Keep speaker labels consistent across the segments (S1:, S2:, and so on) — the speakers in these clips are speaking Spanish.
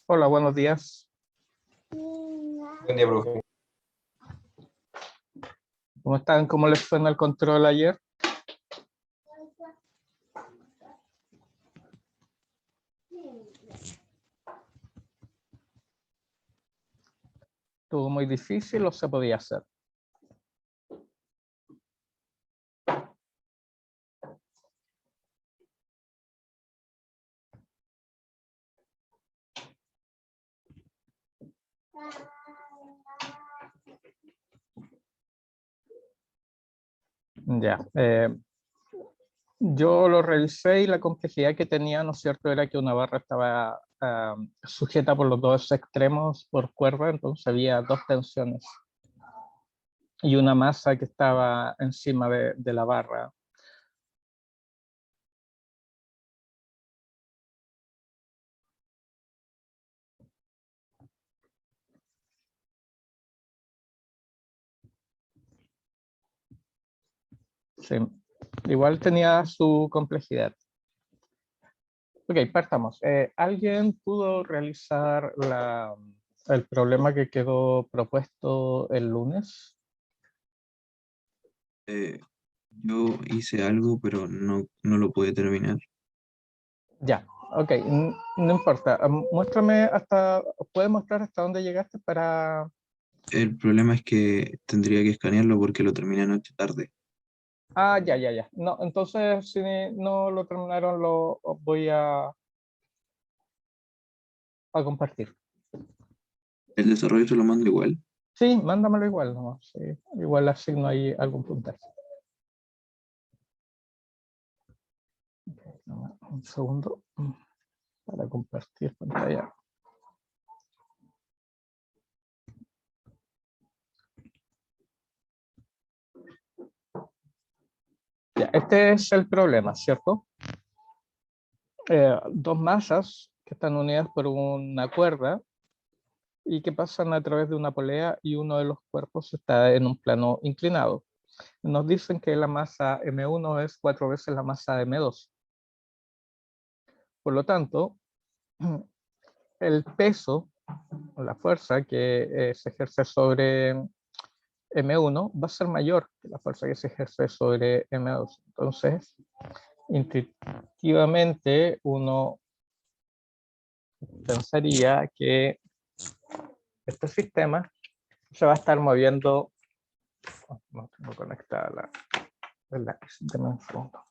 S1: Hola, buenos días.
S2: Buen día, profe.
S1: ¿Cómo están? ¿Cómo les fue en el control ayer? ¿Estuvo muy difícil o se podía hacer? Ya. Yo lo revisé y la complejidad que tenía, ¿no es cierto?, era que una barra estaba sujeta por los dos extremos por cuerda, entonces había dos tensiones y una masa que estaba encima de la barra. Sí, igual tenía su complejidad. Ok, partamos. ¿Alguien pudo realizar el problema que quedó propuesto el lunes?
S2: Yo hice algo, pero no lo pude terminar.
S1: Ya, ok, no importa. Muéstrame ¿puedes mostrar hasta dónde llegaste para...?
S2: El problema es que tendría que escanearlo porque lo terminé anoche tarde.
S1: Ah, ya. No, entonces, si no lo terminaron, lo voy a compartir.
S2: El desarrollo se lo mando igual.
S1: Sí, mándamelo igual, ¿no? Sí, igual asigno ahí algún puntaje. Un segundo para compartir pantalla. Ya, este es el problema, ¿cierto? Dos masas que están unidas por una cuerda y que pasan a través de una polea y uno de los cuerpos está en un plano inclinado. Nos dicen que la masa M1 es 4 veces la masa M2. Por lo tanto, el peso o la fuerza que se ejerce sobre M1 va a ser mayor que la fuerza que se ejerce sobre M2. Entonces, intuitivamente uno pensaría que este sistema se va a estar moviendo. No tengo conectada el lápiz. Deme un segundo.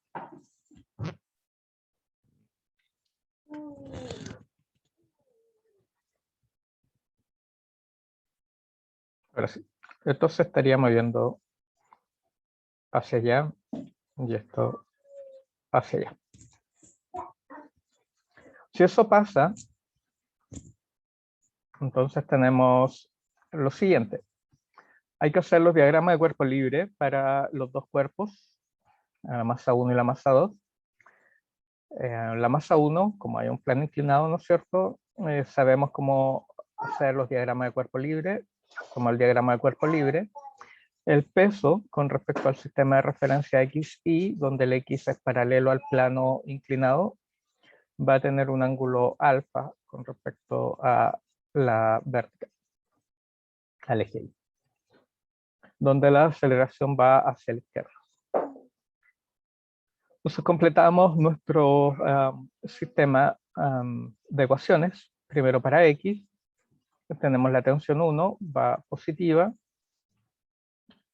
S1: Ahora sí. Esto se estaría moviendo hacia allá y esto hacia allá. Si eso pasa, entonces tenemos lo siguiente. Hay que hacer los diagramas de cuerpo libre para los dos cuerpos, la masa 1 y la masa 2. La masa 1, como hay un plano inclinado, ¿no es cierto? Sabemos cómo hacer los diagramas de cuerpo libre, como el diagrama de cuerpo libre. El peso con respecto al sistema de referencia XY, donde el X es paralelo al plano inclinado, va a tener un ángulo alfa con respecto a la vertical, al eje Y, donde la aceleración va hacia la izquierda. Entonces completamos nuestro sistema de ecuaciones. Primero para X, tenemos la tensión 1, va positiva.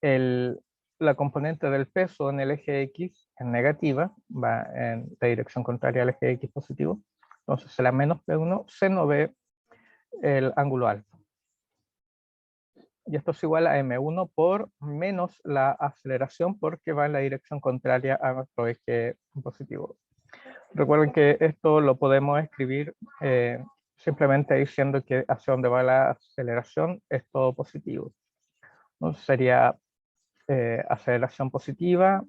S1: La componente del peso en el eje X es negativa, va en la dirección contraria al eje X positivo. Entonces la menos P1 se nos ve el ángulo alfa. Y esto es igual a M1 por menos la aceleración porque va en la dirección contraria a nuestro eje positivo. Recuerden que esto lo podemos escribir simplemente diciendo que hacia dónde va la aceleración es todo positivo. Entonces sería aceleración positiva,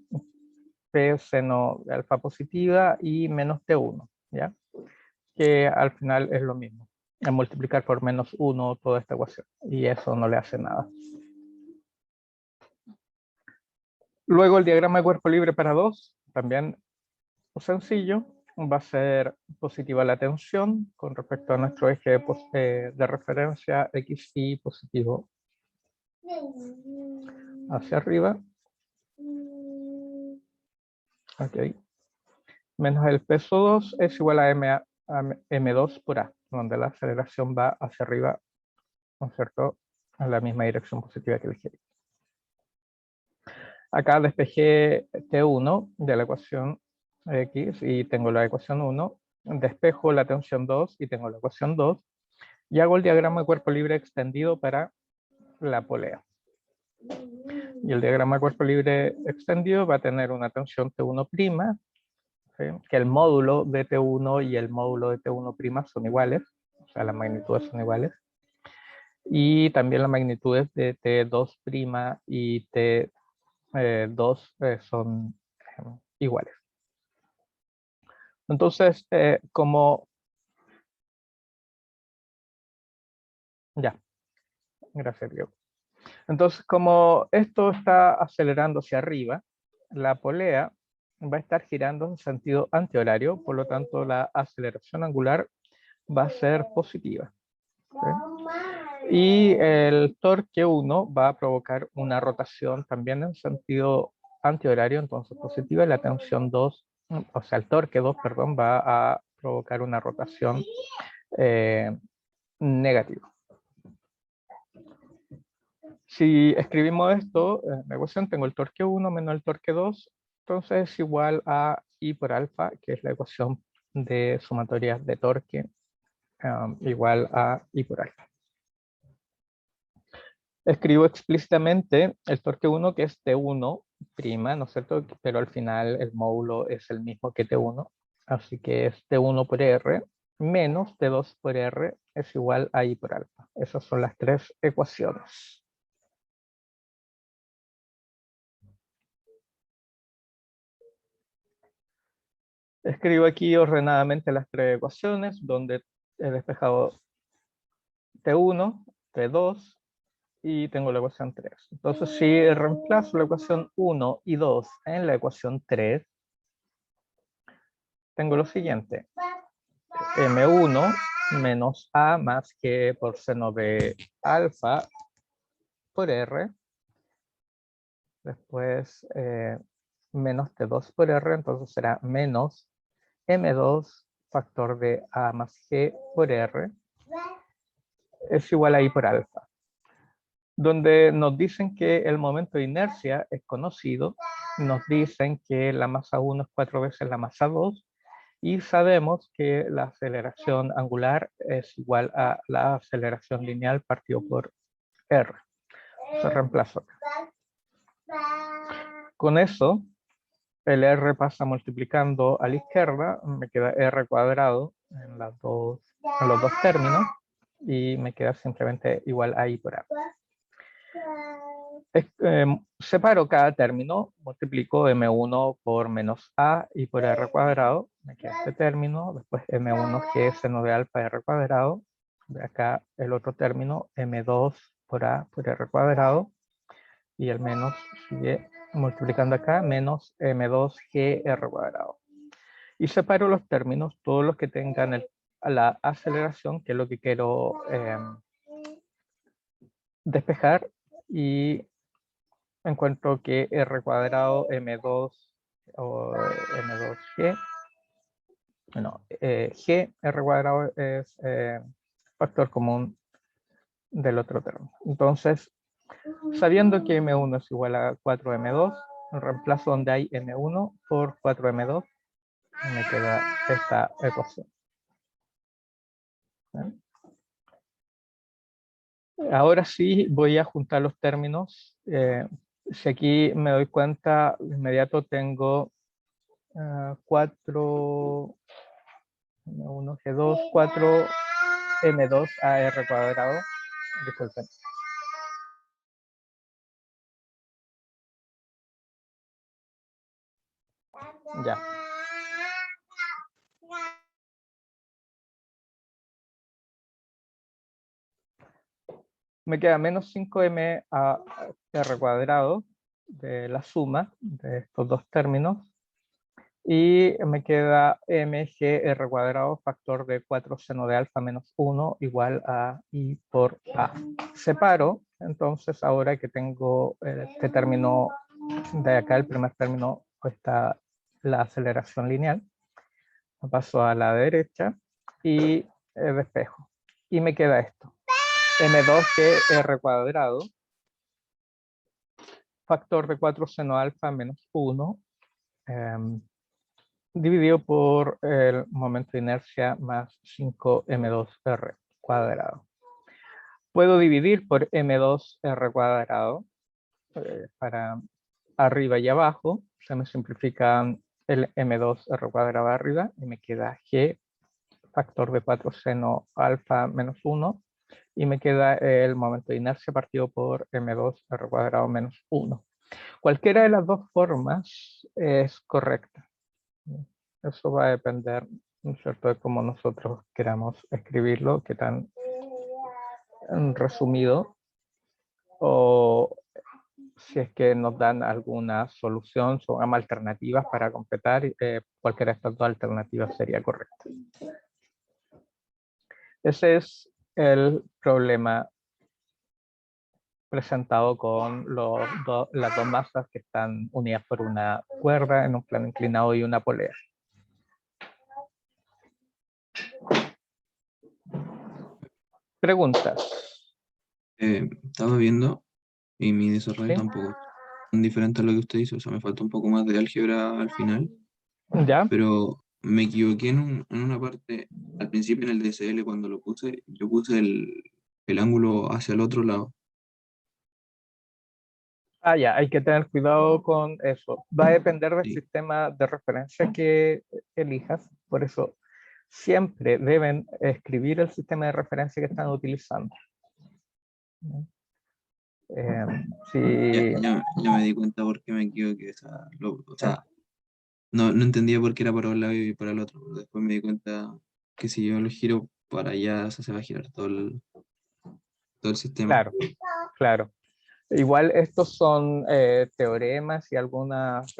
S1: P seno de alfa positiva y menos T1, ¿ya? Que al final es lo mismo, es multiplicar por menos 1 toda esta ecuación, y eso no le hace nada. Luego el diagrama de cuerpo libre para 2, también sencillo, va a ser positiva la tensión con respecto a nuestro eje de referencia XY positivo hacia arriba. Ok. Menos el peso 2 es igual a M2 por A, donde la aceleración va hacia arriba, ¿no es cierto?, en la misma dirección positiva que el G. Acá despejé T1 de la ecuación X y tengo la ecuación 1. Despejo la tensión 2 y tengo la ecuación 2. Y hago el diagrama de cuerpo libre extendido para la polea. Y el diagrama de cuerpo libre extendido va a tener una tensión T1', ¿sí?, que el módulo de T1 y el módulo de T1' son iguales, o sea, las magnitudes son iguales. Y también las magnitudes de T2' y T2 son iguales. Entonces, como... Ya, gracias, Diego. Entonces, como esto está acelerando hacia arriba, la polea va a estar girando en sentido antihorario, por lo tanto la aceleración angular va a ser positiva, ¿sí? Y el torque 1 va a provocar una rotación también en sentido antihorario, entonces positiva, y la tensión 2, o sea, el torque 2, perdón, va a provocar una rotación negativa. Si escribimos esto, en la ecuación tengo el torque 1 menos el torque 2, entonces es igual a I por alfa, que es la ecuación de sumatoria de torque, igual a I por alfa. Escribo explícitamente el torque 1, que es T1', ¿no es cierto? Pero al final el módulo es el mismo que T1, así que es T1 por R menos T2 por R es igual a I por alfa. Esas son las tres ecuaciones. Escribo aquí ordenadamente las tres ecuaciones, donde he despejado T1, T2 y tengo la ecuación 3. Entonces, si reemplazo la ecuación 1 y 2 en la ecuación 3, tengo lo siguiente. M1 menos A más G por seno de alfa por R. Después menos T2 por R, entonces será menos M2 factor de A más G por R es igual a I por alfa. Donde nos dicen que el momento de inercia es conocido, nos dicen que la masa 1 es 4 veces la masa 2 y sabemos que la aceleración angular es igual a la aceleración lineal partido por R. Se reemplaza. Con eso, el R pasa multiplicando a la izquierda, me queda R cuadrado en los dos términos y me queda simplemente igual a I por R. Separo cada término, multiplico M1 por menos A y por R cuadrado, me queda este término, después M1G seno de alfa R cuadrado, de acá el otro término, M2 por A por R cuadrado, y el menos sigue multiplicando acá, menos M2G R cuadrado. Y separo los términos, todos los que tengan la aceleración, que es lo que quiero despejar, y encuentro que R cuadrado M2 o M2G, no, G R cuadrado es factor común del otro término. Entonces, sabiendo que M1 es igual a 4M2, reemplazo donde hay M1 por 4M2, me queda esta ecuación. Ahora sí voy a juntar los términos. Si aquí me doy cuenta, de inmediato tengo 4 M1 G2, 4 M2 AR cuadrado. Disculpen. Ya. Me queda menos 5m a r cuadrado de la suma de estos dos términos. Y me queda mgr cuadrado factor de 4 seno de alfa menos 1 igual a i por a. Separo, entonces ahora que tengo este término de acá, el primer término, está la aceleración lineal. Paso a la derecha y despejo. Y me queda esto. M2GR cuadrado factor de 4 seno alfa menos 1 dividido por el momento de inercia más 5M2R cuadrado. Puedo dividir por M2R cuadrado para arriba y abajo. Se me simplifican el M2R cuadrado arriba y me queda G factor de 4 seno alfa menos 1 y me queda el momento de inercia partido por M2R cuadrado menos 1. Cualquiera de las dos formas es correcta. Eso va a depender, ¿no es cierto?, de cómo nosotros queramos escribirlo, qué tan resumido, o si es que nos dan alguna solución, son alternativas para completar, cualquiera de estas dos alternativas sería correcta. Ese es el problema presentado con las dos masas que están unidas por una cuerda en un plano inclinado y una polea. Preguntas.
S2: Estaba viendo y mi desarrollo
S1: ¿Sí?
S2: tampoco es tan diferente a lo que usted hizo, o sea, me falta un poco más de álgebra al final,
S1: ¿Ya?
S2: pero me equivoqué en una parte, al principio en el DSL cuando lo puse, yo puse el ángulo hacia el otro lado.
S1: Ah, ya, hay que tener cuidado con eso. Va a depender del
S2: Sí.
S1: sistema de referencia que elijas, por eso siempre deben escribir el sistema de referencia que están utilizando. Si,
S2: Ya me di cuenta por qué me equivoqué, o sea, no entendía por qué era para un lado y para el otro. Después me di cuenta que si yo lo giro para allá, o sea, se va a girar todo el sistema.
S1: claro, claro. Igual estos son teoremas y algunas,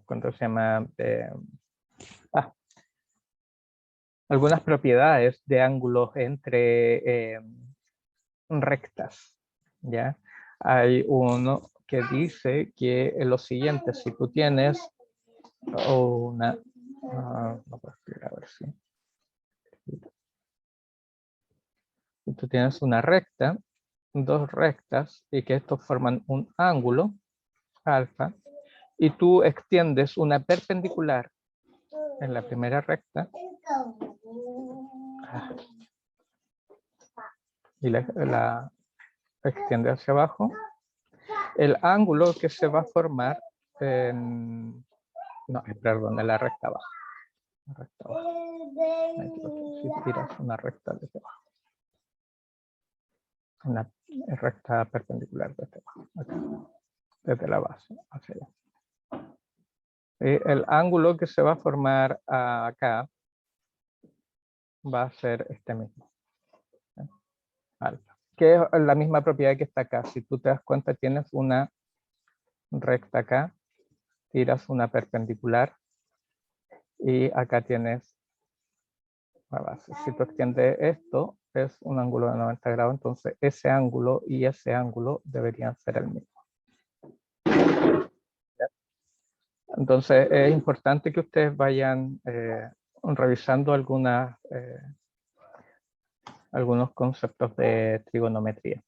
S1: ¿cuánto se llama? Algunas propiedades de ángulos entre rectas, ¿ya? Hay uno que dice que lo siguiente, si tú tienes una, no puedo escribir, a ver si tú tienes una recta, dos rectas, y que estos forman un ángulo, alfa, y tú extiendes una perpendicular en la primera recta, y la extiende hacia abajo, el ángulo que se va a formar en, no, perdón, en la recta abajo. La recta abajo. Si tiras una recta desde abajo. Una recta perpendicular desde abajo. Acá, desde la base hacia allá. El ángulo que se va a formar acá va a ser este mismo. Alfa. Que es la misma propiedad que está acá. Si tú te das cuenta, tienes una recta acá, tiras una perpendicular y acá tienes la base. Si tú extiendes esto, es un ángulo de 90 grados, entonces ese ángulo y ese ángulo deberían ser el mismo. Entonces es importante que ustedes vayan revisando algunos conceptos de trigonometría.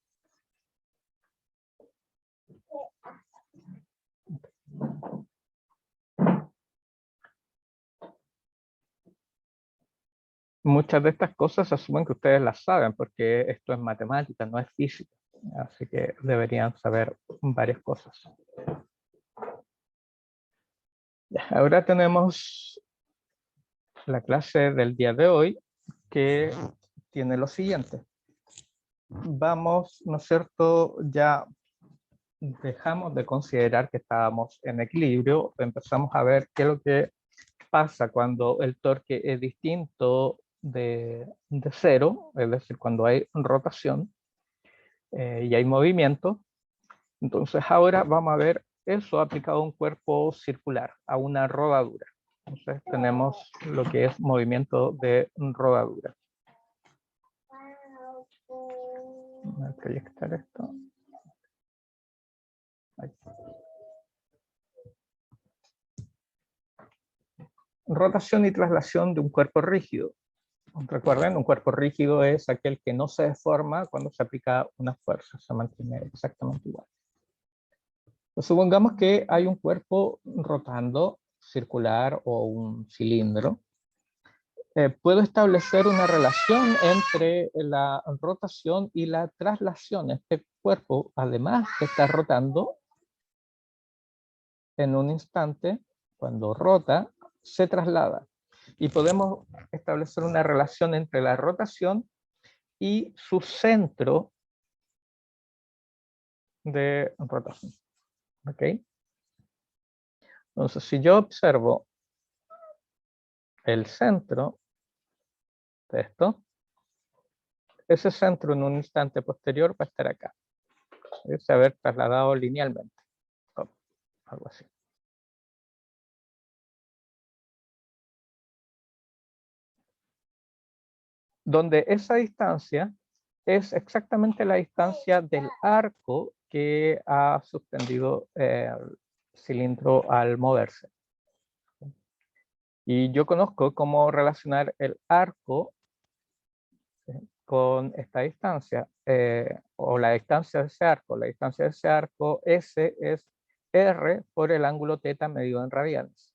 S1: Muchas de estas cosas asumen que ustedes las saben porque esto es matemática, no es física. Así que deberían saber varias cosas. Ahora tenemos la clase del día de hoy que tiene lo siguiente. Vamos, ¿no es cierto? Ya dejamos de considerar que estábamos en equilibrio, empezamos a ver qué es lo que pasa cuando el torque es distinto de cero, es decir, cuando hay rotación y hay movimiento. Entonces ahora vamos a ver eso aplicado a un cuerpo circular, a una rodadura. Entonces tenemos lo que es movimiento de rodadura. Voy a proyectar esto. Ahí. Rotación y traslación de un cuerpo rígido. Recuerden, un cuerpo rígido es aquel que no se deforma cuando se aplica una fuerza, se mantiene exactamente igual. Pues supongamos que hay un cuerpo rotando, circular o un cilindro. Puedo establecer una relación entre la rotación y la traslación. Este cuerpo, además de estar rotando, en un instante, cuando rota, se traslada. Y podemos establecer una relación entre la rotación y su centro de rotación. ¿Ok? Entonces, si yo observo el centro de esto, ese centro en un instante posterior va a estar acá. Es haber trasladado linealmente. Algo así. Donde esa distancia es exactamente la distancia del arco que ha suspendido el cilindro al moverse. Y yo conozco cómo relacionar el arco con esta distancia, o la distancia de ese arco. La distancia de ese arco, S, es R por el ángulo θ medido en radianes.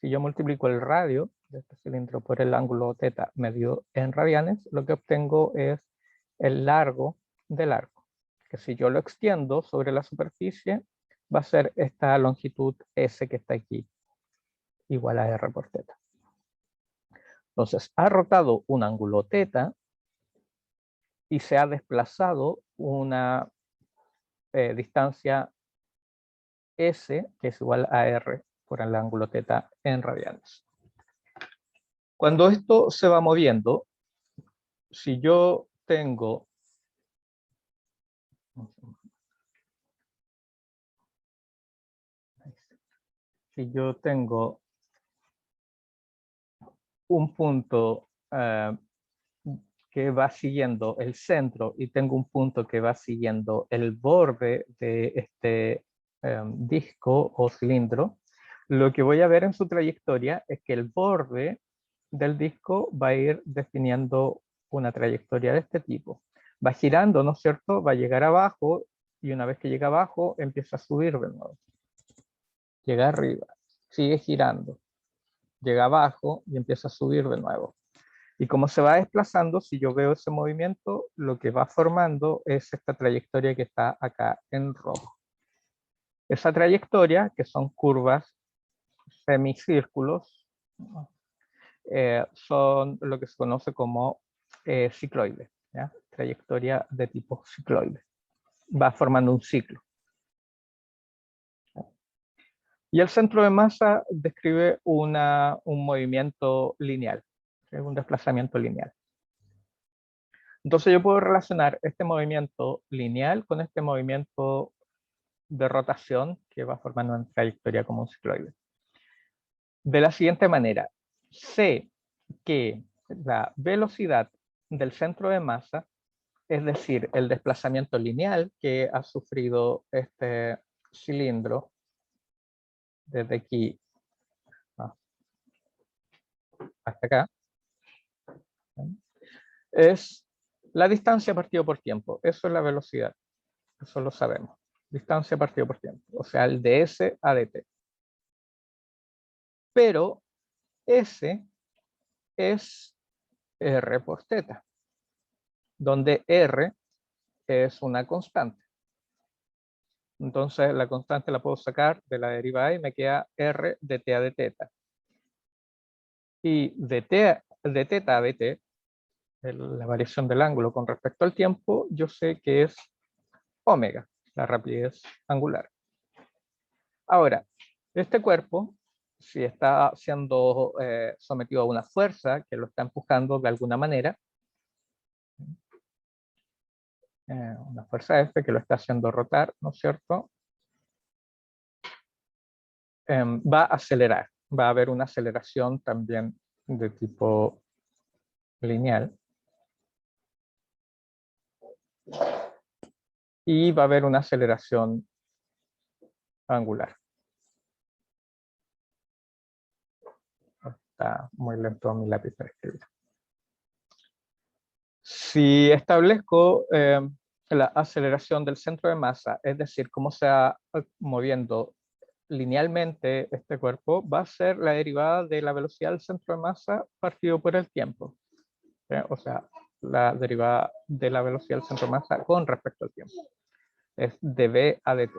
S1: Si yo multiplico el radio de este cilindro por el ángulo θ medido en radianes, lo que obtengo es el largo del arco, que si yo lo extiendo sobre la superficie, va a ser esta longitud S que está aquí, igual a R por θ. Entonces, ha rotado un ángulo θ y se ha desplazado una distancia S, que es igual a R por el ángulo θ en radianes. Cuando esto se va moviendo, si yo tengo un punto que va siguiendo el centro y tengo un punto que va siguiendo el borde de este disco o cilindro, lo que voy a ver en su trayectoria es que el borde del disco va a ir definiendo una trayectoria de este tipo. Va girando, ¿no es cierto? Va a llegar abajo y una vez que llega abajo empieza a subir de nuevo. Llega arriba, sigue girando, llega abajo y empieza a subir de nuevo. Y como se va desplazando, si yo veo ese movimiento, lo que va formando es esta trayectoria que está acá en rojo. Esa trayectoria, que son curvas semicírculos, son lo que se conoce como cicloide, ¿ya? Trayectoria de tipo cicloide. Va formando un ciclo. Y el centro de masa describe un movimiento lineal, un desplazamiento lineal. Entonces yo puedo relacionar este movimiento lineal con este movimiento de rotación que va formando una trayectoria como un cicloide. De la siguiente manera, sé que la velocidad del centro de masa, es decir, el desplazamiento lineal que ha sufrido este cilindro desde aquí hasta acá, es la distancia partido por tiempo. Eso es la velocidad. Eso lo sabemos. Distancia partido por tiempo. O sea, el de S a dt. Pero S es R por θ, donde R es una constante. Entonces la constante la puedo sacar de la derivada y me queda r de t a de teta. Y de teta a dt, la variación del ángulo con respecto al tiempo, yo sé que es omega, la rapidez angular. Ahora, este cuerpo, si está siendo sometido a una fuerza que lo está empujando de alguna manera, una fuerza F que lo está haciendo rotar, ¿no es cierto? Va a acelerar, va a haber una aceleración también de tipo lineal. Y va a haber una aceleración angular. Está muy lento mi lápiz para escribir. Si establezco la aceleración del centro de masa, es decir, cómo se va moviendo linealmente este cuerpo, va a ser la derivada de la velocidad del centro de masa partido por el tiempo. O sea, la derivada de la velocidad del centro de masa con respecto al tiempo. Es dv a dt.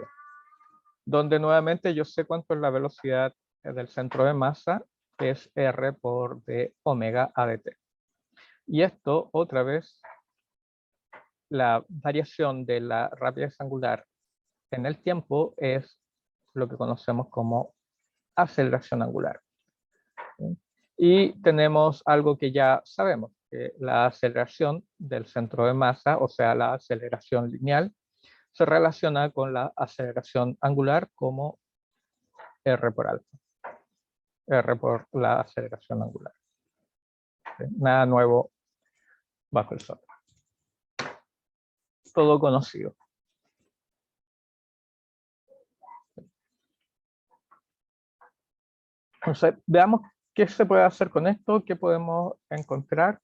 S1: Donde nuevamente yo sé cuánto es la velocidad del centro de masa, que es r por d omega a dt. Y esto, otra vez, la variación de la rapidez angular en el tiempo es lo que conocemos como aceleración angular. Y tenemos algo que ya sabemos, que la aceleración del centro de masa, o sea, la aceleración lineal, se relaciona con la aceleración angular como r por alfa. R por la aceleración angular. Nada nuevo bajo el sol. Todo conocido. Entonces, veamos qué se puede hacer con esto, qué podemos encontrar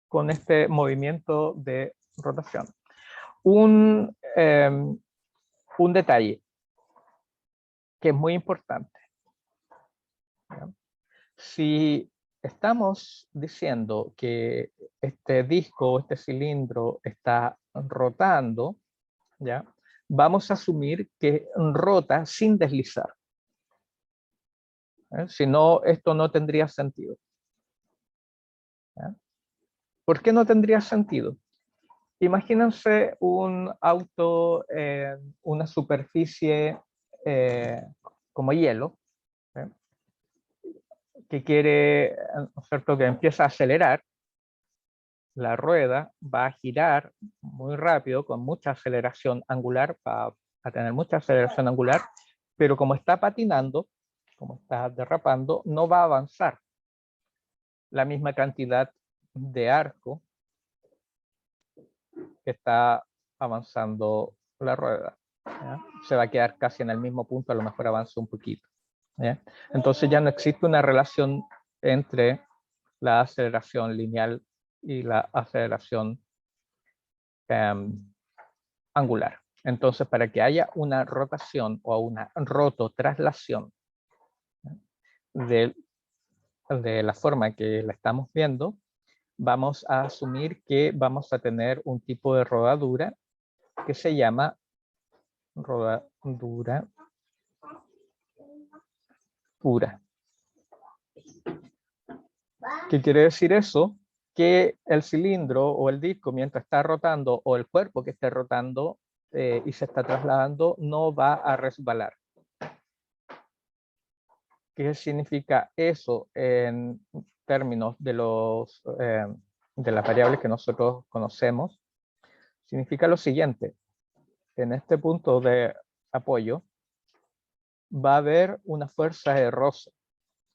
S1: con este movimiento de rotación. Un detalle que es muy importante. ¿Ya? Si estamos diciendo que este disco o este cilindro está rotando, ¿ya? Vamos a asumir que rota sin deslizar. Si no, esto no tendría sentido. ¿Ya? ¿Por qué no tendría sentido? Imagínense un auto en una superficie como hielo, ¿eh? Que quiere, ¿no es cierto?, que empieza a acelerar. La rueda va a girar muy rápido, con mucha aceleración angular, va a tener mucha aceleración angular, pero como está patinando, como está derrapando, no va a avanzar la misma cantidad de arco que está avanzando la rueda. ¿Ya? Se va a quedar casi en el mismo punto, a lo mejor avanza un poquito. ¿Ya? Entonces ya no existe una relación entre la aceleración lineal y la aceleración angular. Entonces, para que haya una rotación o una rototraslación de la forma que la estamos viendo, vamos a asumir que vamos a tener un tipo de rodadura que se llama rodadura pura. ¿Qué quiere decir eso? Que el cilindro o el disco, mientras está rotando, o el cuerpo que esté rotando y se está trasladando, no va a resbalar. ¿Qué significa eso en términos de las variables que nosotros conocemos? Significa lo siguiente: en este punto de apoyo va a haber una fuerza de roce,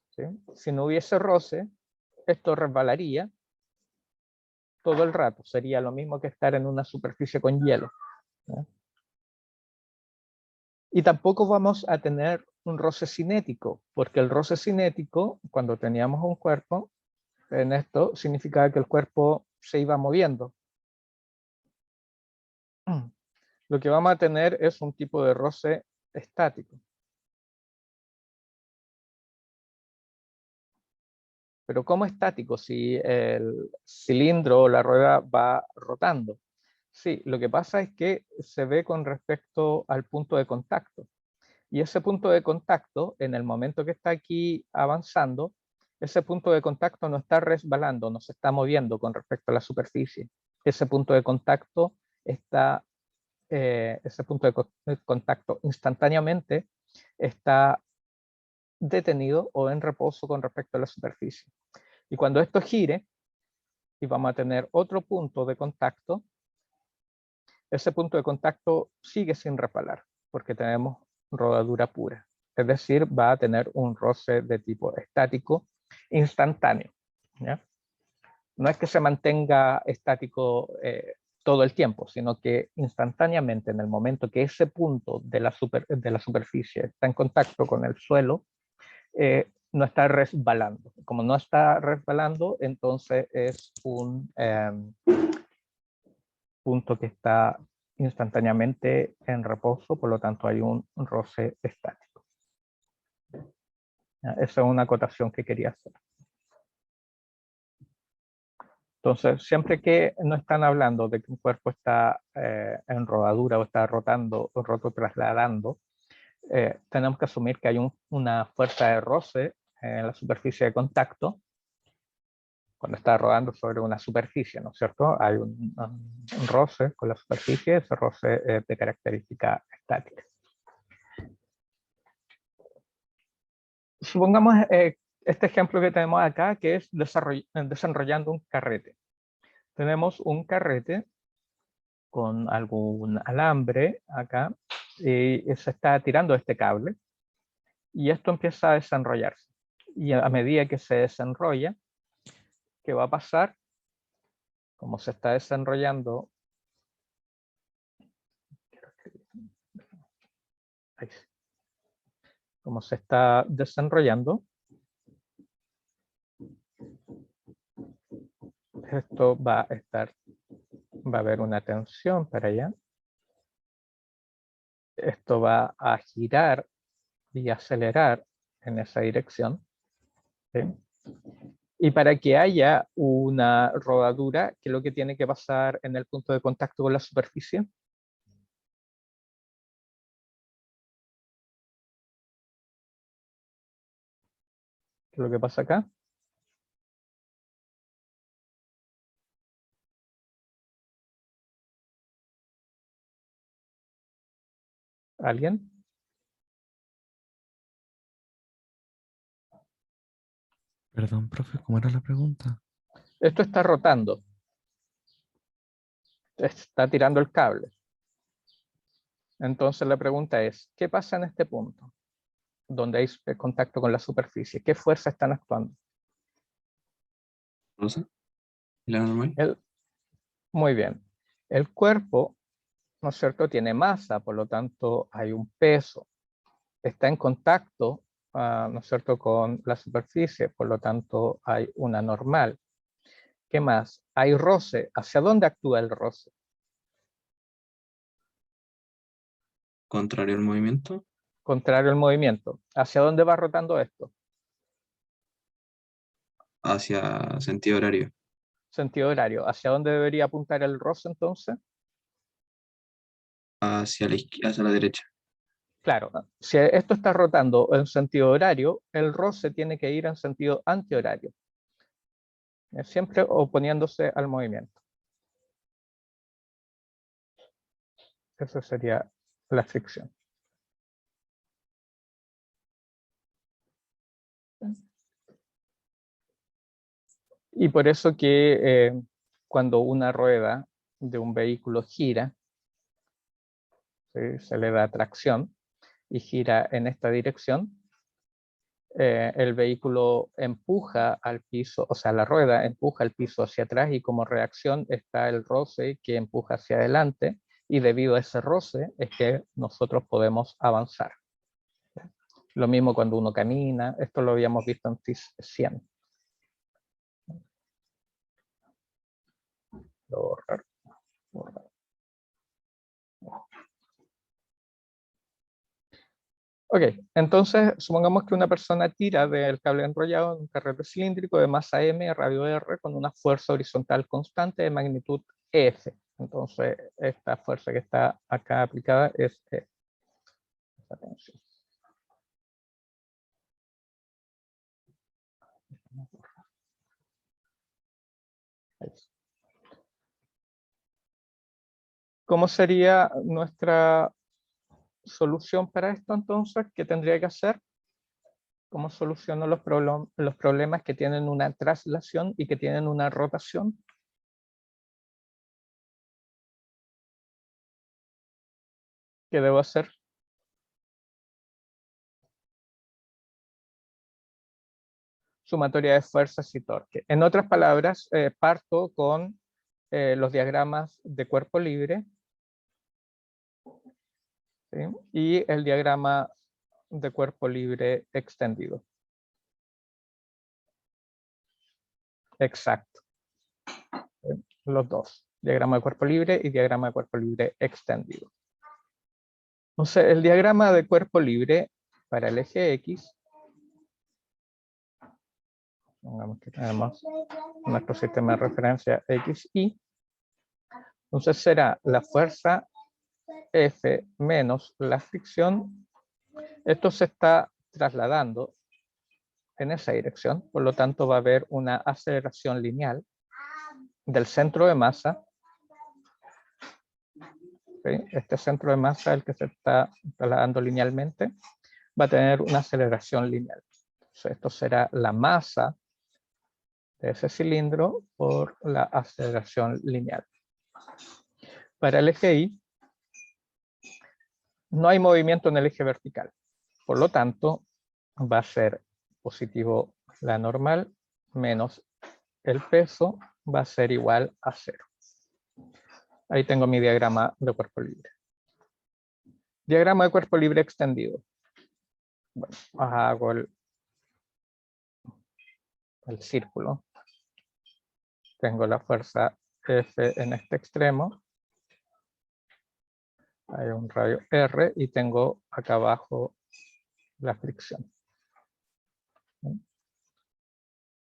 S1: ¿sí? Si no hubiese roce, esto resbalaría todo el rato. Sería lo mismo que estar en una superficie con hielo, ¿sí? Y tampoco vamos a tener un roce cinético, porque el roce cinético, cuando teníamos un cuerpo, en esto significaba que el cuerpo se iba moviendo. Lo que vamos a tener es un tipo de roce estático. Pero ¿cómo estático? Si el cilindro o la rueda va rotando. Sí, lo que pasa es que se ve con respecto al punto de contacto. Y ese punto de contacto, en el momento que está aquí avanzando, ese punto de contacto no está resbalando, no se está moviendo con respecto a la superficie. Ese punto de contacto está, ese punto de contacto instantáneamente está detenido o en reposo con respecto a la superficie. Y cuando esto gire, y vamos a tener otro punto de contacto, ese punto de contacto sigue sin resbalar, porque tenemos rodadura pura. Es decir, va a tener un roce de tipo estático instantáneo, ¿ya? No es que se mantenga estático todo el tiempo, sino que instantáneamente, en el momento que ese punto de la superficie está en contacto con el suelo, no está resbalando. Como no está resbalando, entonces es un punto que está instantáneamente en reposo, por lo tanto hay un roce estático. Esa es una acotación que quería hacer. Entonces, siempre que no están hablando de que un cuerpo está en rodadura o está rotando o rototrasladando, tenemos que asumir que hay una fuerza de roce en la superficie de contacto cuando está rodando sobre una superficie, ¿no es cierto? Hay un roce con la superficie, ese roce es de característica estática. Supongamos este ejemplo que tenemos acá, que es desenrollando un carrete. Tenemos un carrete con algún alambre acá, y se está tirando este cable, y esto empieza a desenrollarse. Y a medida que se desenrolla, ¿qué va a pasar? Como se está desenrollando, como se está desenrollando, esto va a haber una tensión para allá. Esto va a girar y acelerar en esa dirección. ¿Sí? Y para que haya una rodadura, ¿qué es lo que tiene que pasar en el punto de contacto con la superficie? ¿Qué es lo que pasa acá? ¿Alguien?
S3: Perdón, profe, ¿cómo era la pregunta?
S1: Esto está rotando. Está tirando el cable. Entonces la pregunta es, ¿qué pasa en este punto? Donde hay contacto con la superficie. ¿Qué fuerzas están actuando?
S2: ¿Rosa? ¿Y la normal?
S1: Muy bien. El cuerpo, ¿no es cierto?, tiene masa, por lo tanto hay un peso. Está en contacto, ¿no es cierto?, con la superficie, por lo tanto hay una normal. ¿Qué más? Hay roce. ¿Hacia dónde actúa el roce?
S2: Contrario al movimiento.
S1: Contrario al movimiento. ¿Hacia dónde va rotando esto?
S2: Hacia sentido horario.
S1: Sentido horario. ¿Hacia dónde debería apuntar el roce entonces?
S2: Hacia la derecha.
S1: Claro, si esto está rotando en sentido horario, el roce tiene que ir en sentido antihorario, siempre oponiéndose al movimiento. Esa sería la fricción. Y por eso que cuando una rueda de un vehículo gira, ¿sí?, se le da tracción y gira en esta dirección, el vehículo empuja al piso, o sea, la rueda empuja el piso hacia atrás y como reacción está el roce que empuja hacia adelante, y debido a ese roce es que nosotros podemos avanzar. Lo mismo cuando uno camina, esto lo habíamos visto en FIS 100. Borrar, borrar. Ok, entonces supongamos que una persona tira del cable enrollado en un carrete cilíndrico de masa m, radio r, con una fuerza horizontal constante de magnitud F. Entonces, esta fuerza que está acá aplicada es esta tensión. ¿Cómo sería nuestra solución para esto entonces? ¿Qué tendría que hacer? ¿Cómo soluciono los problemas que tienen una traslación y que tienen una rotación? ¿Qué debo hacer? Sumatoria de fuerzas y torque. En otras palabras, parto con los diagramas de cuerpo libre, ¿sí? Y el diagrama de cuerpo libre extendido. Exacto. Los dos. Diagrama de cuerpo libre y diagrama de cuerpo libre extendido. Entonces, el diagrama de cuerpo libre para el eje X, pongamos que tenemos nuestro sistema de referencia XY, entonces será la fuerza F menos la fricción. Esto se está trasladando en esa dirección, por lo tanto va a haber una aceleración lineal del centro de masa. ¿Sí? Este centro de masa, el que se está trasladando linealmente, va a tener una aceleración lineal. Entonces, esto será la masa de ese cilindro por la aceleración lineal. Para el eje Y, no hay movimiento en el eje vertical. Por lo tanto, va a ser positivo la normal menos el peso va a ser igual a 0. Ahí tengo mi diagrama de cuerpo libre. Diagrama de cuerpo libre extendido. Bueno, hago el círculo. Tengo la fuerza F en este extremo. Hay un radio R y tengo acá abajo la fricción.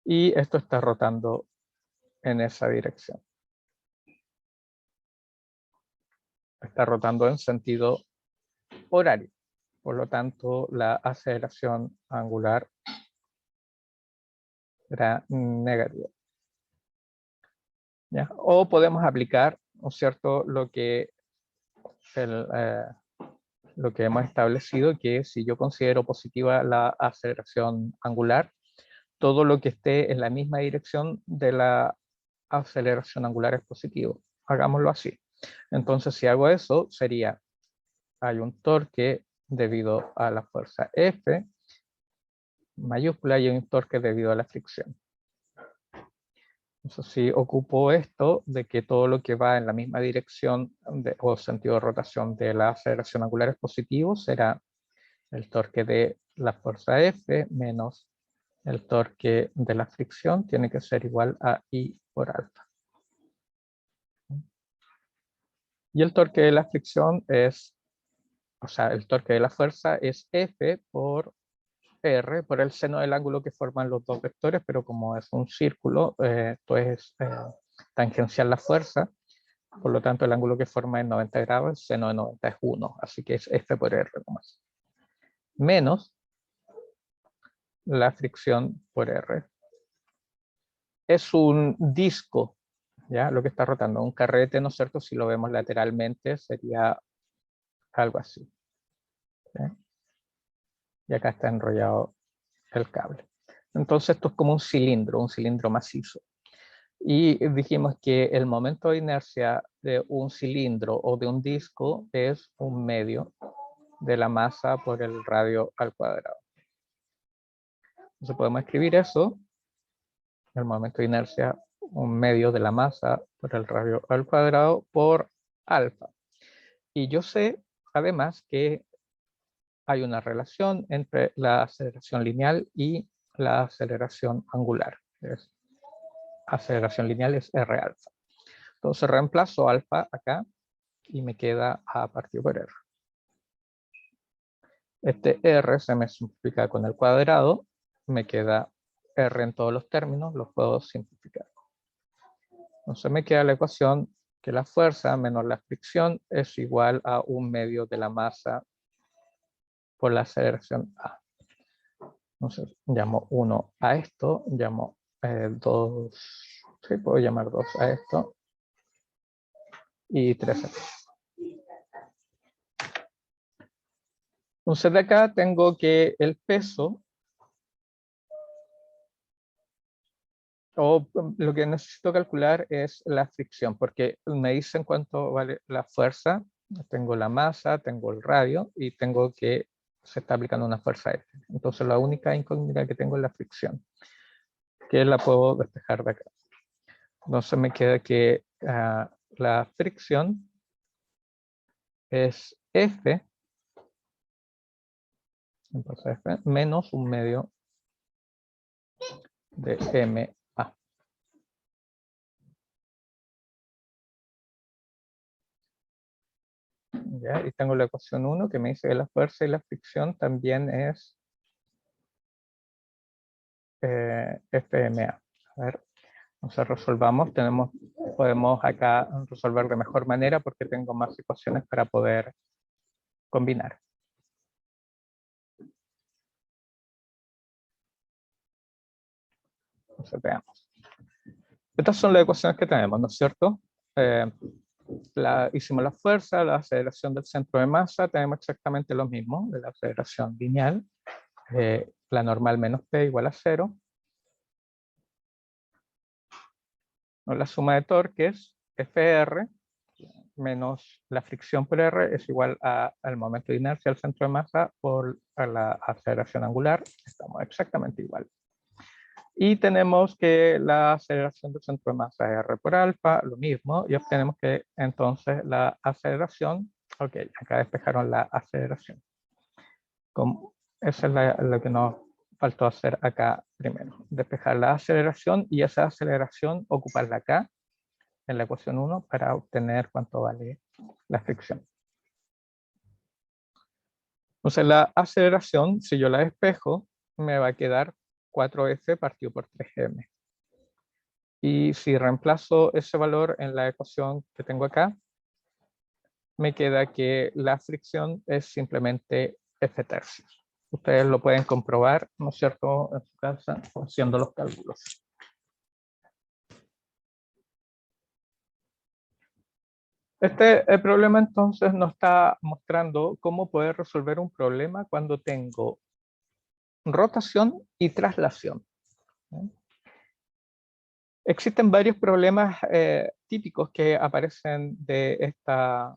S1: Y esto está rotando en esa dirección. Está rotando en sentido horario. Por lo tanto, la aceleración angular será negativa. ¿Ya? O podemos aplicar, ¿no es cierto?, lo que hemos establecido, que si yo considero positiva la aceleración angular, todo lo que esté en la misma dirección de la aceleración angular es positivo. Hagámoslo así. Entonces, si hago eso, sería, hay un torque debido a la fuerza F mayúscula y un torque debido a la fricción. Eso sí, ocupo esto de que todo lo que va en la misma dirección o sentido de rotación de la aceleración angular es positivo, será el torque de la fuerza F menos el torque de la fricción, tiene que ser igual a I por alfa. Y el torque de la fricción es, o sea, el torque de la fuerza es F por R, por el seno del ángulo que forman los dos vectores, pero como es un círculo, esto es tangencial la fuerza, por lo tanto el ángulo que forma es 90 grados, el seno de 90 es 1, así que es F por R nomás. Menos la fricción por R. Es un disco, ¿ya? Lo que está rotando, un carrete, ¿no es cierto? Si lo vemos lateralmente sería algo así. ¿Sí? Y acá está enrollado el cable. Entonces esto es como un cilindro macizo. Y dijimos que el momento de inercia de un cilindro o de un disco es un medio de la masa por el radio al cuadrado. Entonces podemos escribir eso, el momento de inercia, un medio de la masa por el radio al cuadrado por alfa. Y yo sé, además, que hay una relación entre la aceleración lineal y la aceleración angular. Aceleración lineal es R alfa. Entonces reemplazo alfa acá y me queda A partido por R. Este R se me simplifica con el cuadrado, me queda R en todos los términos, los puedo simplificar. Entonces me queda la ecuación que la fuerza menos la fricción es igual a 1/2 de la masa por la aceleración A. Entonces llamo 1 a esto, llamo 2, sí, puedo llamar 2 a esto, y 3 a esto. Entonces de acá tengo que el peso, o lo que necesito calcular es la fricción, porque me dicen cuánto vale la fuerza. Tengo la masa, tengo el radio y tengo que se está aplicando una fuerza F. Entonces la única incógnita que tengo es la fricción, que la puedo despejar de acá. Entonces me queda que la fricción es F, entonces F menos 1/2 de MA. ¿Ya? Y tengo la ecuación 1 que me dice que la fuerza y la fricción también es FMA. A ver, entonces resolvamos. Podemos acá resolver de mejor manera porque tengo más ecuaciones para poder combinar. Entonces veamos. Estas son las ecuaciones que tenemos, ¿no es cierto? Hicimos la fuerza, la aceleración del centro de masa, tenemos exactamente lo mismo, de la aceleración lineal, la normal menos P igual a 0. La suma de torques, FR, menos la fricción por R es igual al momento de inercia del centro de masa por la aceleración angular. Estamos exactamente igual. Y tenemos que la aceleración del centro de masa es R por alfa, lo mismo, y obtenemos que entonces la aceleración, ok, acá despejaron la aceleración. Eso es lo que nos faltó hacer acá primero, despejar la aceleración y esa aceleración ocuparla acá en la ecuación 1 para obtener cuánto vale la fricción. Entonces la aceleración, si yo la despejo, me va a quedar 4F partido por 3M. Y si reemplazo ese valor en la ecuación que tengo acá, me queda que la fricción es simplemente F tercios. Ustedes lo pueden comprobar, ¿no es cierto?, en su casa, haciendo los cálculos. El problema entonces nos está mostrando cómo poder resolver un problema cuando tengo rotación y traslación. Existen varios problemas típicos que aparecen de esta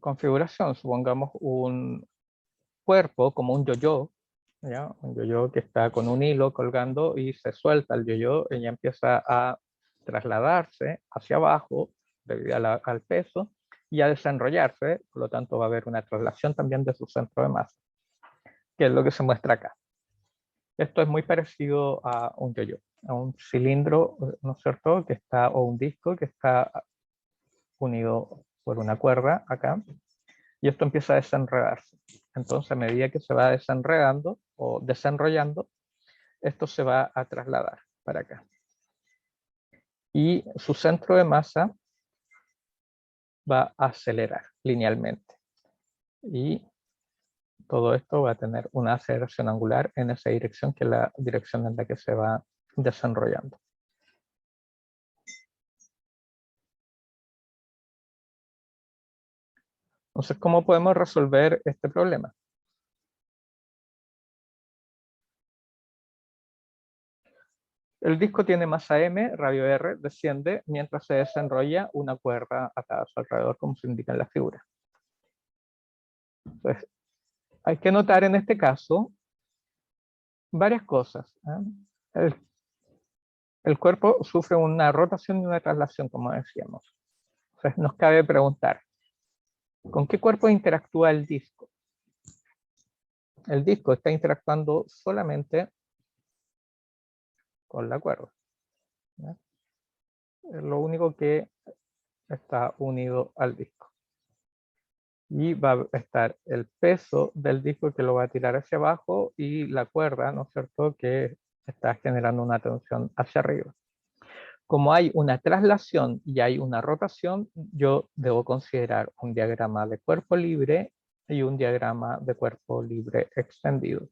S1: configuración. Supongamos un cuerpo como un yo-yo, un yo-yo que está con un hilo colgando y se suelta el yo-yo y ya empieza a trasladarse hacia abajo debido al peso y a desenrollarse, por lo tanto va a haber una traslación también de su centro de masa, que es lo que se muestra acá. Esto es muy parecido a un yo-yo, a un cilindro, ¿no es cierto?, que está, o un disco que está unido por una cuerda acá, y esto empieza a desenredarse. Entonces, a medida que se va desenredando o desenrollando, esto se va a trasladar para acá. Y su centro de masa va a acelerar linealmente. Y todo esto va a tener una aceleración angular en esa dirección, que es la dirección en la que se va desenrollando. Entonces, ¿cómo podemos resolver este problema? El disco tiene masa m, radio r, desciende mientras se desenrolla una cuerda atada a su alrededor, como se indica en la figura. Entonces, hay que notar en este caso varias cosas. El cuerpo sufre una rotación y una traslación, como decíamos. Entonces, nos cabe preguntar, ¿con qué cuerpo interactúa el disco? El disco está interactuando solamente con la cuerda. Es lo único que está unido al disco. Y va a estar el peso del disco que lo va a tirar hacia abajo y la cuerda, ¿no es cierto?, que está generando una tensión hacia arriba. Como hay una traslación y hay una rotación, yo debo considerar un diagrama de cuerpo libre y un diagrama de cuerpo libre extendido.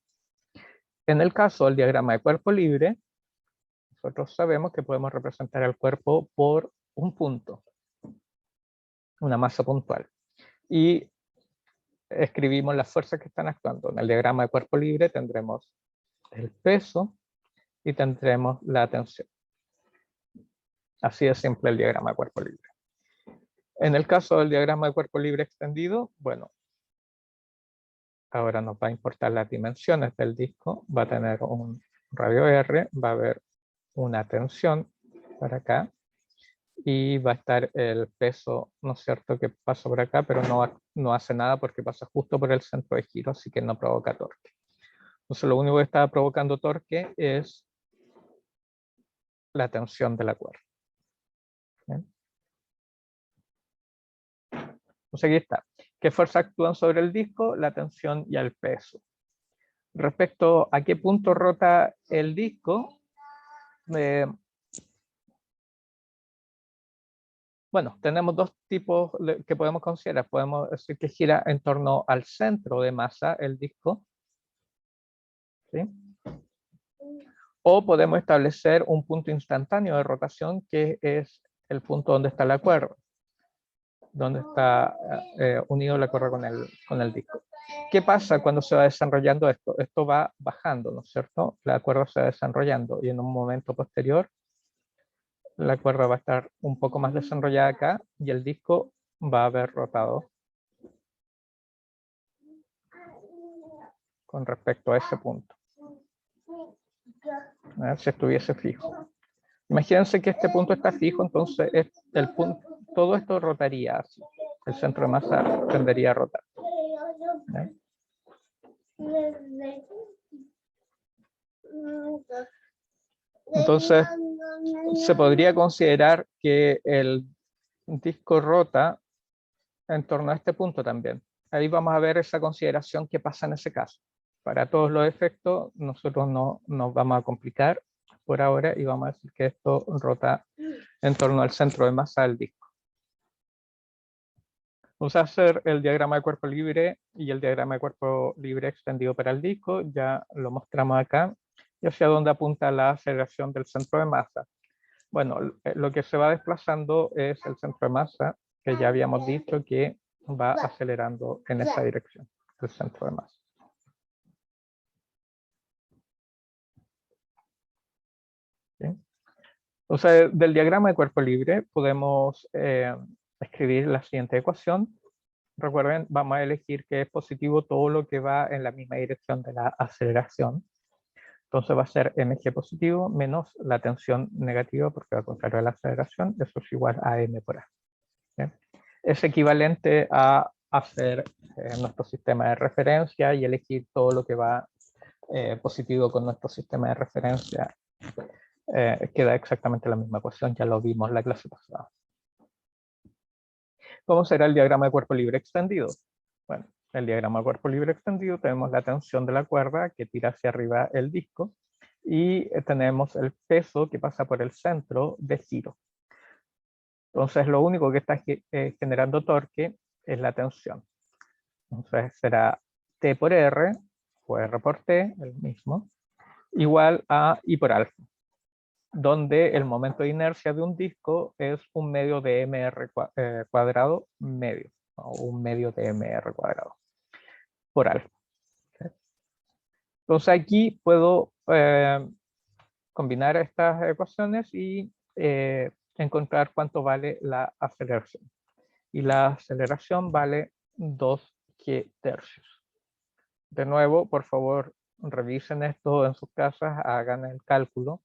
S1: En el caso del diagrama de cuerpo libre, nosotros sabemos que podemos representar el cuerpo por un punto, una masa puntual. Y escribimos las fuerzas que están actuando. En el diagrama de cuerpo libre tendremos el peso y tendremos la tensión. Así de simple el diagrama de cuerpo libre. En el caso del diagrama de cuerpo libre extendido, bueno, ahora nos va a importar las dimensiones del disco. Va a tener un radio R, va a haber una tensión para acá y va a estar el peso, ¿no es cierto?, que pasa por acá, pero no hace nada porque pasa justo por el centro de giro, así que no provoca torque. Entonces lo único que está provocando torque es la tensión de la cuerda. ¿Bien? Entonces aquí está. ¿Qué fuerzas actúan sobre el disco? La tensión y el peso. Respecto a qué punto rota el disco, bueno, tenemos dos tipos que podemos considerar. Podemos decir que gira en torno al centro de masa el disco, ¿sí? O podemos establecer un punto instantáneo de rotación que es el punto donde está la cuerda, donde está unido la cuerda con el disco. ¿Qué pasa cuando se va desarrollando esto? Esto va bajando, ¿no es cierto? La cuerda se va desarrollando y en un momento posterior la cuerda va a estar un poco más desarrollada acá y el disco va a haber rotado con respecto a ese punto. A ver si estuviese fijo. Imagínense que este punto está fijo, entonces el punto, todo esto rotaría así. El centro de masa tendería a rotar. ¿Bien? Entonces, se podría considerar que el disco rota en torno a este punto también. Ahí vamos a ver esa consideración que pasa en ese caso. Para todos los efectos, nosotros no nos vamos a complicar por ahora y vamos a decir que esto rota en torno al centro de masa del disco. Vamos a hacer el diagrama de cuerpo libre y el diagrama de cuerpo libre extendido para el disco. Ya lo mostramos acá. Y hacia dónde apunta la aceleración del centro de masa. Bueno, lo que se va desplazando es el centro de masa, que ya habíamos dicho que va acelerando en esa dirección, el centro de masa. ¿Bien? Entonces, del diagrama de cuerpo libre podemos escribir la siguiente ecuación. Recuerden, vamos a elegir que es positivo todo lo que va en la misma dirección de la aceleración. Entonces va a ser mg positivo menos la tensión negativa, porque va a contrario a la aceleración, eso es igual a m por a. ¿Bien? Es equivalente a hacer nuestro sistema de referencia y elegir todo lo que va positivo con nuestro sistema de referencia. Queda exactamente la misma ecuación, ya lo vimos en la clase pasada. ¿Cómo será el diagrama de cuerpo libre extendido? Bueno, el diagrama de cuerpo libre extendido tenemos la tensión de la cuerda que tira hacia arriba el disco y tenemos el peso que pasa por el centro de giro. Entonces lo único que está generando torque es la tensión. Entonces será T por R, o R por T, el mismo, igual a I por alfa, donde el momento de inercia de un disco es un medio de mr cuadrado medio, o un medio de mr cuadrado por alfa. Entonces aquí puedo combinar estas ecuaciones y encontrar cuánto vale la aceleración. Y la aceleración vale 2 g tercios. De nuevo, por favor, revisen esto en sus casas, hagan el cálculo.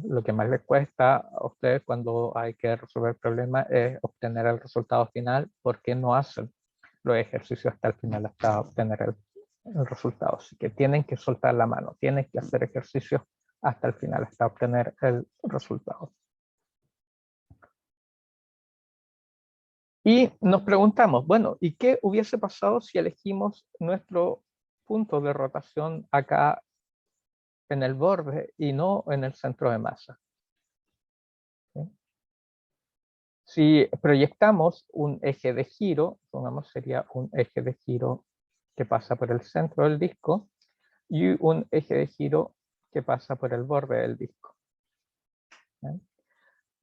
S1: Lo que más les cuesta a ustedes cuando hay que resolver el problema es obtener el resultado final, porque no hacen los ejercicios hasta el final, hasta obtener el resultado. Así que tienen que soltar la mano, tienen que hacer ejercicios hasta el final, hasta obtener el resultado. Y nos preguntamos, bueno, ¿y qué hubiese pasado si elegimos nuestro punto de rotación acá en el borde y no en el centro de masa? Si proyectamos un eje de giro, pongamos sería un eje de giro que pasa por el centro del disco y un eje de giro que pasa por el borde del disco. ¿Bien?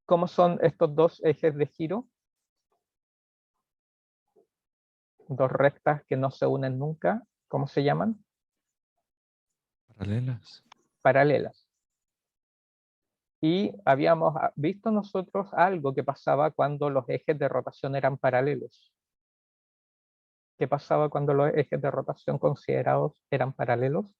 S1: ¿Cómo son estos dos ejes de giro? Dos rectas que no se unen nunca. ¿Cómo se llaman?
S3: Paralelas.
S1: Paralelas. Y habíamos visto nosotros algo que pasaba cuando los ejes de rotación eran paralelos. ¿Qué pasaba cuando los ejes de rotación considerados eran paralelos?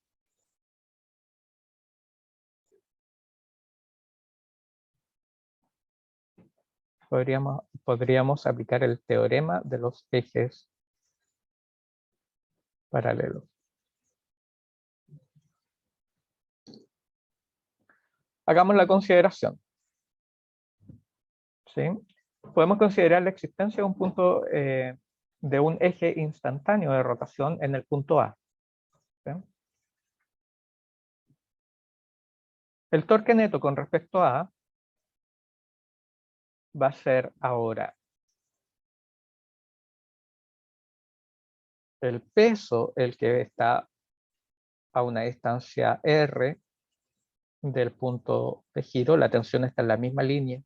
S1: Podríamos aplicar el teorema de los ejes paralelos. Hagamos la consideración. ¿Sí? Podemos considerar la existencia de un punto de un eje instantáneo de rotación en el punto A. ¿Sí? El torque neto con respecto a A va a ser ahora el peso, el que está a una distancia R del punto de giro. La tensión está en la misma línea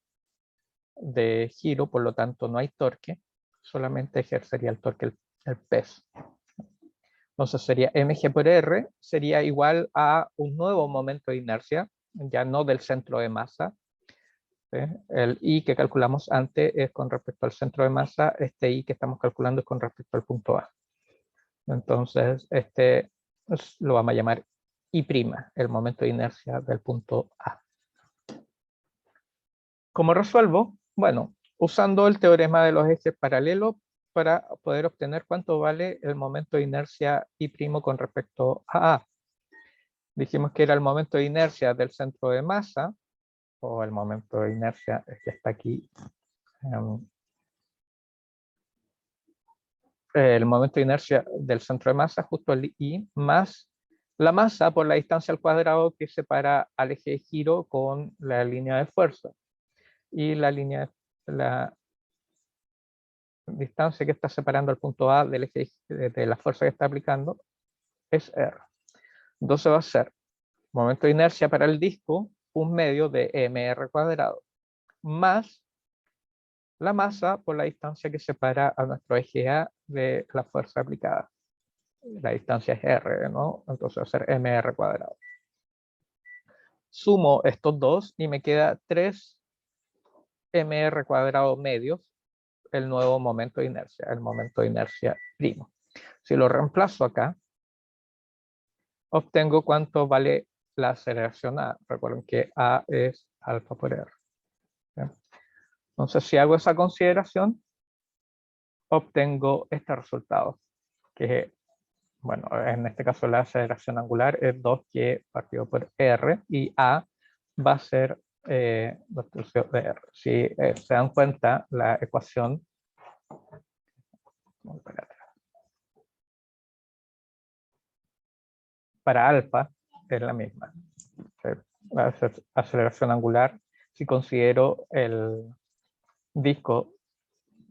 S1: de giro, por lo tanto no hay torque, solamente ejercería el torque el peso. Entonces sería mg por r, sería igual a un nuevo momento de inercia, ya no del centro de masa. ¿Sí? El I que calculamos antes es con respecto al centro de masa, este I que estamos calculando es con respecto al punto A. Entonces este lo vamos a llamar I', el momento de inercia del punto A. ¿Cómo resuelvo? Bueno, usando el teorema de los ejes paralelos para poder obtener cuánto vale el momento de inercia I' con respecto a A. Dijimos que era el momento de inercia del centro de masa, o el momento de inercia que está aquí. El momento de inercia del centro de masa, justo el I, más la masa por la distancia al cuadrado que separa al eje de giro con la línea de fuerza. Y la distancia que está separando el punto A del eje de la fuerza que está aplicando es R. Entonces va a ser momento de inercia para el disco, un medio de mr cuadrado, más la masa por la distancia que separa a nuestro eje A de la fuerza aplicada. La distancia es R, ¿no? Entonces va a ser mr cuadrado. Sumo estos dos y me queda 3 mr cuadrado medios, el nuevo momento de inercia, el momento de inercia primo. Si lo reemplazo acá, obtengo cuánto vale la aceleración A. Recuerden que A es alfa por R. ¿Bien? Entonces, si hago esa consideración, obtengo este resultado, que, bueno, en este caso la aceleración angular es 2G partido por R, y A va a ser 2 tercios de R. Si se dan cuenta, la ecuación para alfa es la misma. La aceleración angular, si considero el disco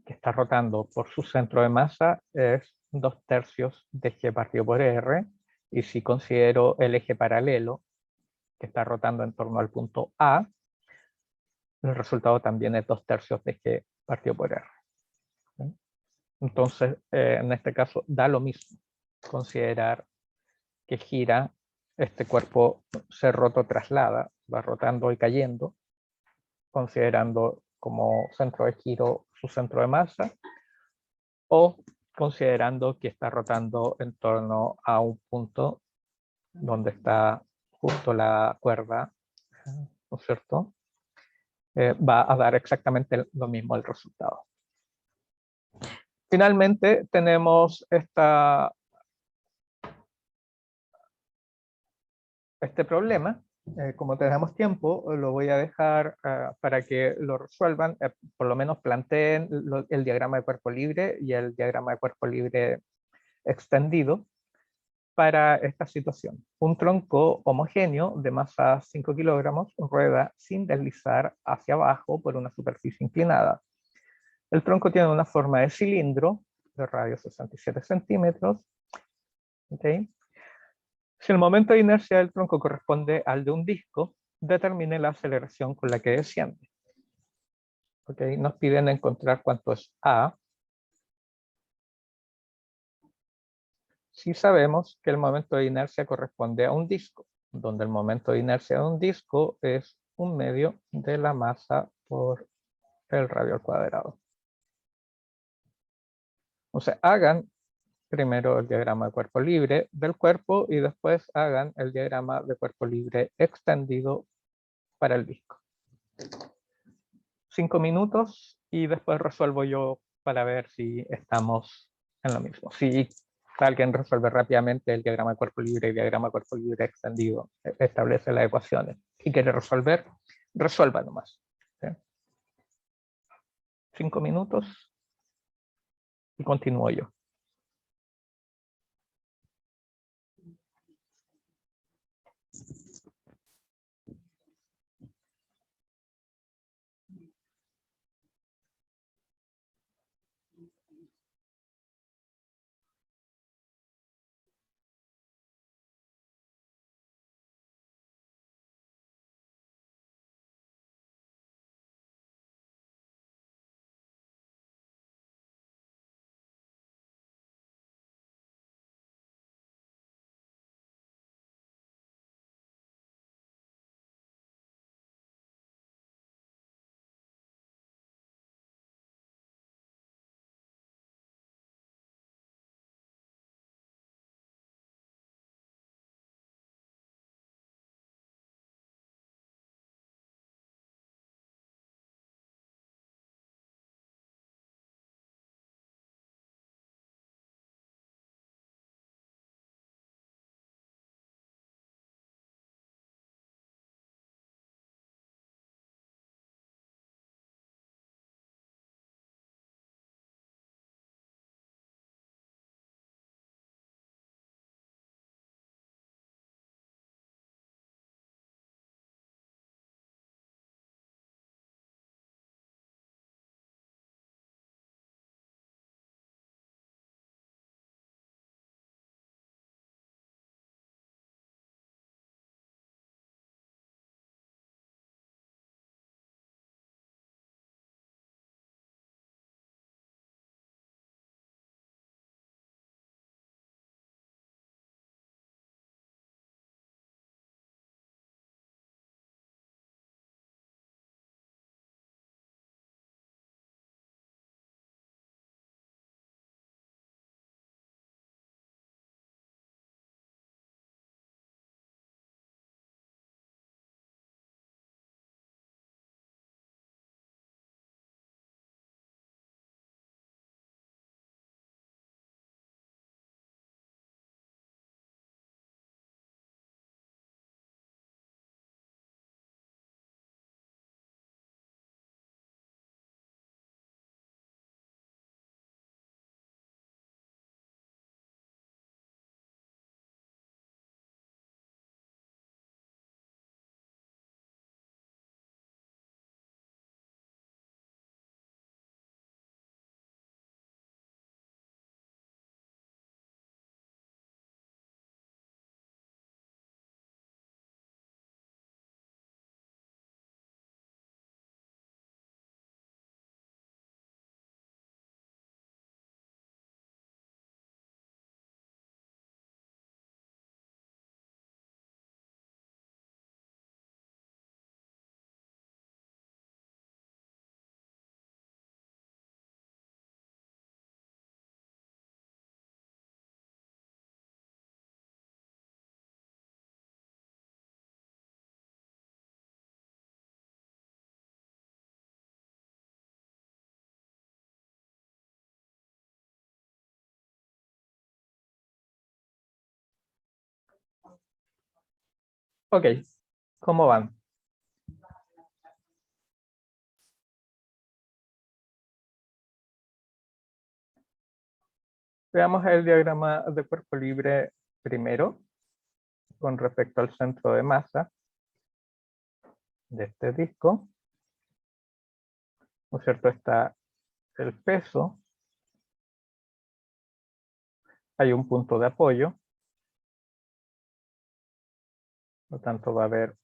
S1: que está rotando por su centro de masa, es 2 tercios de G partido por R, y si considero el eje paralelo que está rotando en torno al punto A, el resultado también es 2 tercios de G partido por R. Entonces, en este caso, da lo mismo considerar que gira, este cuerpo se traslada, va rotando y cayendo, considerando como centro de giro su centro de masa, o considerando que está rotando en torno a un punto donde está justo la cuerda, ¿no es cierto? Va a dar exactamente lo mismo el resultado. Finalmente tenemos este problema. Como tenemos tiempo, lo voy a dejar para que lo resuelvan, por lo menos planteen el diagrama de cuerpo libre y el diagrama de cuerpo libre extendido para esta situación. Un tronco homogéneo de masa 5 kilogramos rueda sin deslizar hacia abajo por una superficie inclinada. El tronco tiene una forma de cilindro de radio 67 centímetros. ¿Okay? Si el momento de inercia del tronco corresponde al de un disco, determine la aceleración con la que desciende. ¿Okay? Nos piden encontrar cuánto es A. Si sabemos que el momento de inercia corresponde a un disco, donde el momento de inercia de un disco es 1/2 de la masa por el radio al cuadrado. O sea, hagan primero el diagrama de cuerpo libre del cuerpo y después hagan el diagrama de cuerpo libre extendido para el disco. 5 minutos y después resuelvo yo para ver si estamos en lo mismo. Si alguien resuelve rápidamente el diagrama de cuerpo libre y diagrama de cuerpo libre extendido, establece las ecuaciones y quiere resolver, resuelva nomás. ¿Sí? 5 minutos y continúo yo. Ok, ¿cómo van? Veamos el diagrama de cuerpo libre primero, con respecto al centro de masa de este disco. ¿No es cierto? Está el peso, hay un punto de apoyo, por lo tanto va a haber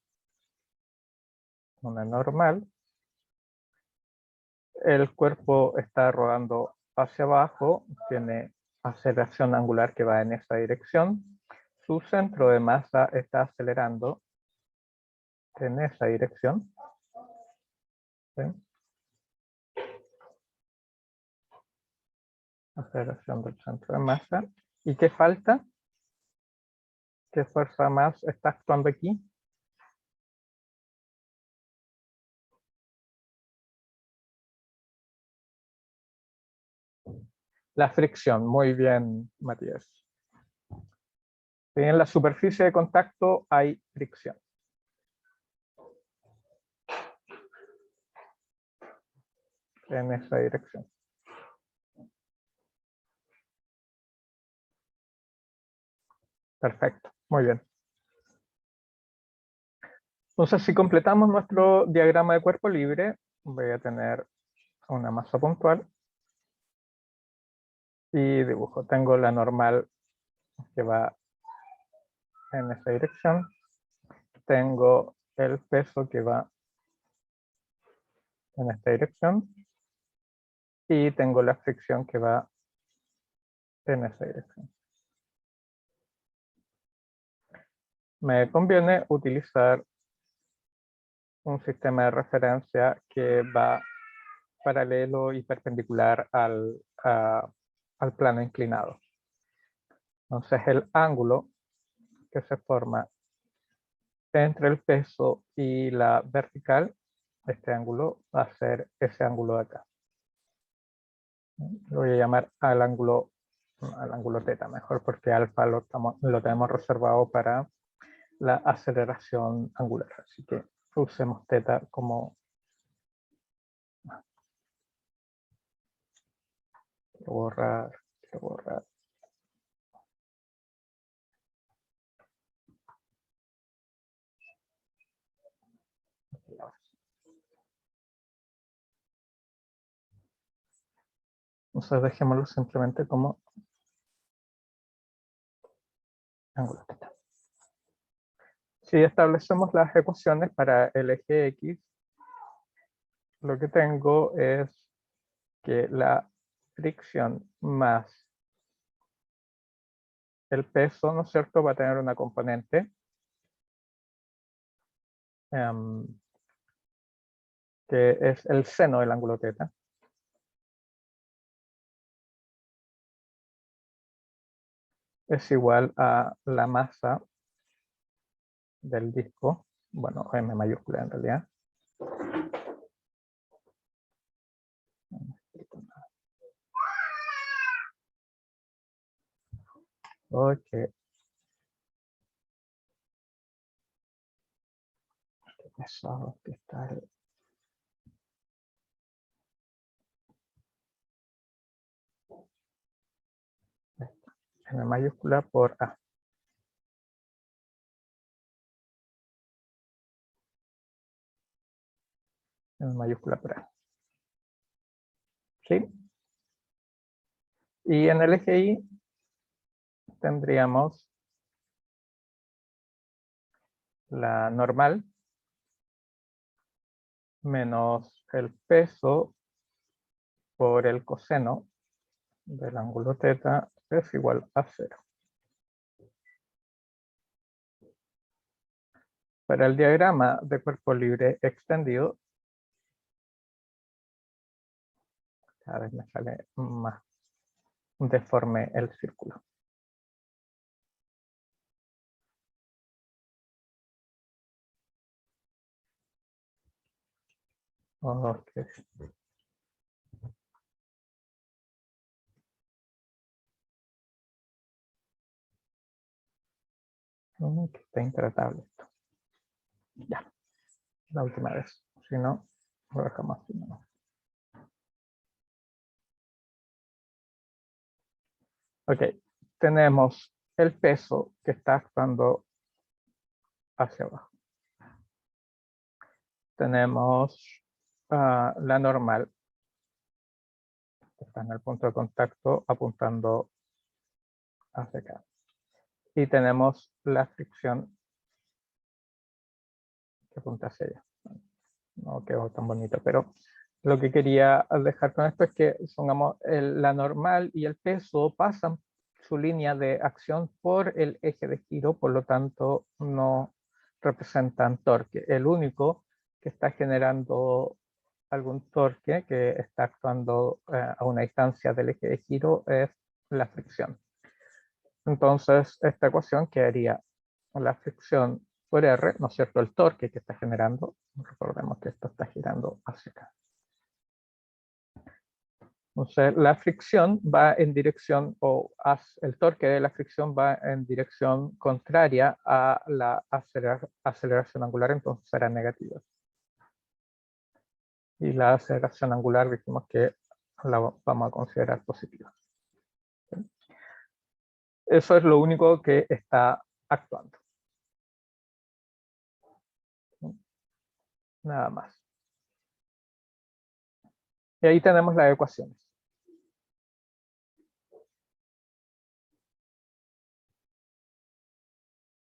S1: una normal. El cuerpo está rodando hacia abajo, tiene aceleración angular que va en esa dirección. Su centro de masa está acelerando en esa dirección. ¿Sí? Aceleración del centro de masa. ¿Y qué falta? ¿Qué fuerza más está actuando aquí? La fricción. Muy bien, Matías. En la superficie de contacto hay fricción. En esa dirección. Perfecto, muy bien. Entonces, si completamos nuestro diagrama de cuerpo libre, voy a tener una masa puntual y dibujo. Tengo la normal que va en esa dirección. Tengo el peso que va en esta dirección. Y tengo la fricción que va en esa dirección. Me conviene utilizar un sistema de referencia que va paralelo y perpendicular al plano inclinado. Entonces el ángulo que se forma entre el peso y la vertical, este ángulo va a ser ese ángulo de acá. Lo voy a llamar al ángulo θ mejor, porque alfa lo tenemos reservado para la aceleración angular. Así que usemos θ como... Quiero borrar. Entonces dejémoslo simplemente como ángulo θ. Si establecemos las ecuaciones para el eje X, lo que tengo es que la fricción más el peso, ¿no es cierto?, va a tener una componente que es el seno del ángulo θ. Es igual a la masa del disco, bueno, M mayúscula en realidad. Ok. Qué pesado que está el... M mayúscula por A. M mayúscula por A. ¿Sí? Y en el eje Y tendríamos la normal menos el peso por el coseno del ángulo θ es igual a 0. Para el diagrama de cuerpo libre extendido, cada vez me sale más deforme el círculo. Okay. Que está intratable esto. Ya, la última vez. Si no, lo dejamos así. Ok, tenemos el peso que está actuando hacia abajo. Tenemos la normal Está en el punto de contacto apuntando hacia acá. Y tenemos la fricción que apunta hacia allá. No quedó tan bonito, pero lo que quería dejar con esto es que, supongamos, la normal y el peso pasan su línea de acción por el eje de giro, por lo tanto no representan torque. El único que está generando algún torque, que está actuando a una distancia del eje de giro, es la fricción. Entonces esta ecuación quedaría la fricción por R, ¿no es cierto? El torque que está generando. Recordemos que esto está girando hacia acá. Entonces la fricción va en dirección, el torque de la fricción va en dirección contraria a la aceleración angular, entonces será negativa. Y la aceleración angular dijimos que la vamos a considerar positiva. Eso es lo único que está actuando. Nada más. Y ahí tenemos las ecuaciones.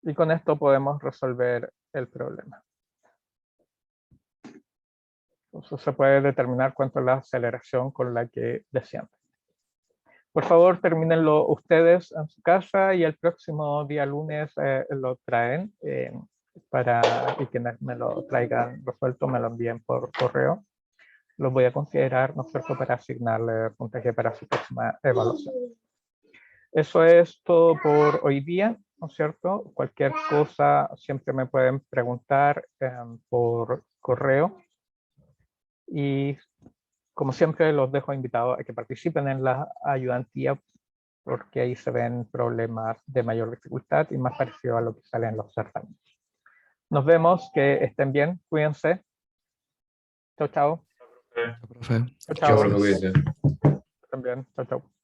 S1: Y con esto podemos resolver el problema. Entonces se puede determinar cuánto es la aceleración con la que desciende. Por favor, termínenlo ustedes en su casa y el próximo día lunes lo traen y quienes me lo traigan resuelto me lo envíen por correo. Los voy a considerar, ¿no es cierto?, para asignarle puntaje para su próxima evaluación. Eso es todo por hoy día, ¿no es cierto? Cualquier cosa siempre me pueden preguntar por correo. Y como siempre los dejo invitados a que participen en la ayudantía, porque ahí se ven problemas de mayor dificultad y más parecido a lo que sale en los certámenes. Nos vemos, que estén bien, cuídense. Chao, chao.
S3: Profe.
S1: Chao, chao.
S4: Profe, cuídese.
S1: También, chao, chao.